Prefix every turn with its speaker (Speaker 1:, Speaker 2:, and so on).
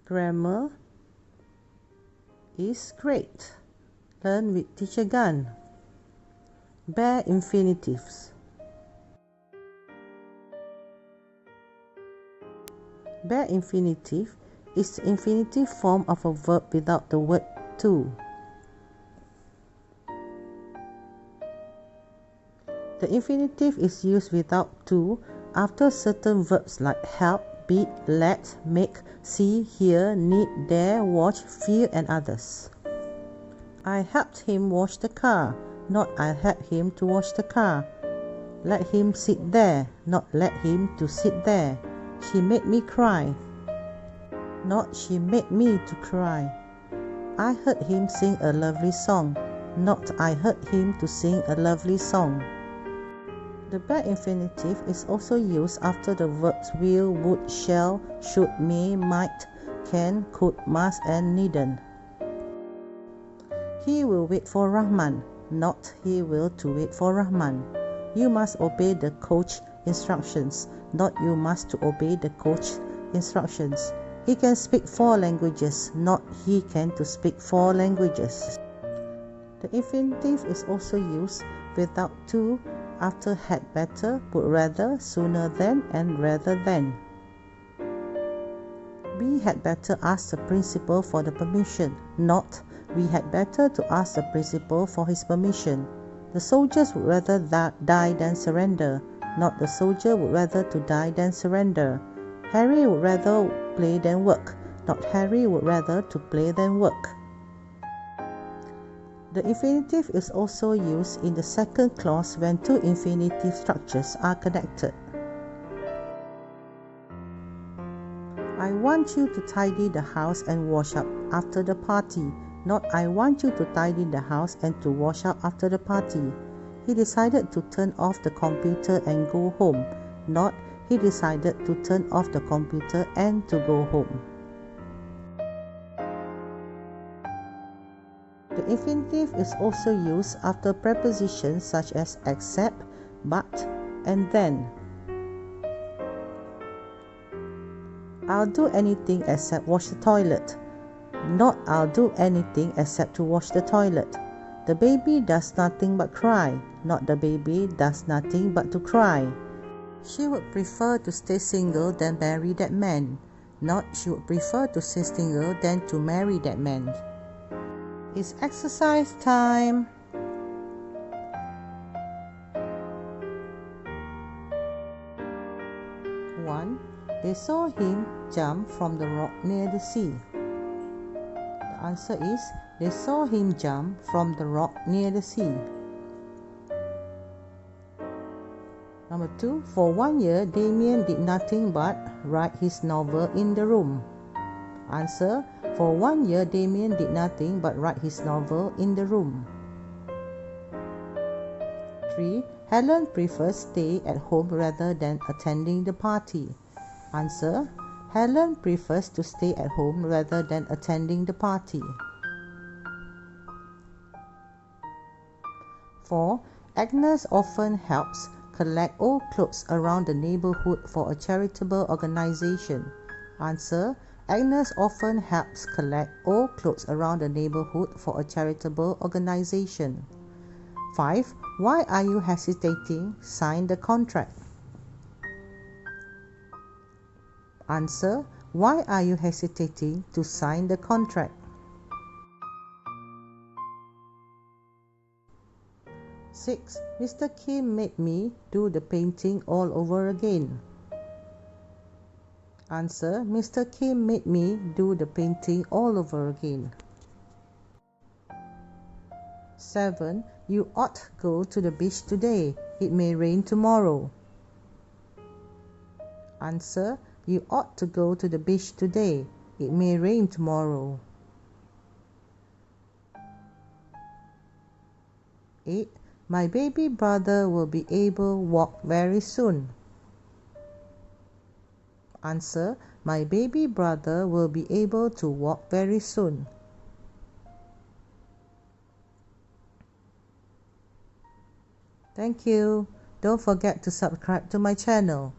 Speaker 1: Grammar is great. Learn with Teacher Gun. Bare infinitives. Bare infinitive is the infinitive form of a verb without the word to. The infinitive is used without to after certain verbs like help, beat, let, make, see, hear, need, dare, watch, feel, and others. I helped him wash the car, not I helped him to wash the car. Let him sit there, not let him to sit there. She made me cry, not she made me to cry. I heard him sing a lovely song, not I heard him to sing a lovely song. The bare infinitive is also used after the verbs will, would, shall, should, may, might, can, could, must, and needn't. He will wait for Rahman, not he will to wait for Rahman. You must obey the coach instructions, not you must to obey the coach instructions. He can speak 4 languages, not he can to speak 4 languages. The infinitive is also used without to after had better, would rather, sooner than, and rather than. We had better ask the principal for the permission, not we had better to ask the principal for his permission. The soldiers would rather die than surrender, not the soldier would rather to die than surrender. Harry would rather play than work, not Harry would rather to play than work. The infinitive is also used in the second clause when 2 infinitive structures are connected. I want you to tidy the house and wash up after the party, not I want you to tidy the house and to wash up after the party. He decided to turn off the computer and go home, not he decided to turn off the computer and to go home. The infinitive is also used after prepositions such as except, but, and then. I'll do anything except wash the toilet, not I'll do anything except to wash the toilet. The baby does nothing but cry, not the baby does nothing but to cry. She would prefer to stay single than marry that man, not she would prefer to stay single than to marry that man. It's exercise time. One, they saw him jump from the rock near the sea. The answer is, they saw him jump from the rock near the sea. Number 2, for 1 year, Damian did nothing but write his novel in the room. Answer, for 1 year, Damian did nothing but write his novel in the room. 3. Helen prefers stay at home rather than attending the party. Answer, Helen prefers to stay at home rather than attending the party. 4. Agnes often helps collect old clothes around the neighborhood for a charitable organization. Answer, Agnes often helps collect old clothes around the neighborhood for a charitable organization. 5. Why are you hesitating? Sign the contract. Answer, why are you hesitating to sign the contract? 6. Mr. Kim made me do the painting all over again. Answer, Mr. Kim made me do the painting all over again. 7. You ought go to the beach today. It may rain tomorrow. Answer, you ought to go to the beach today. It may rain tomorrow. 8. My baby brother will be able to walk very soon. Answer, my baby brother will be able to walk very soon. Thank you. Don't forget to subscribe to my channel.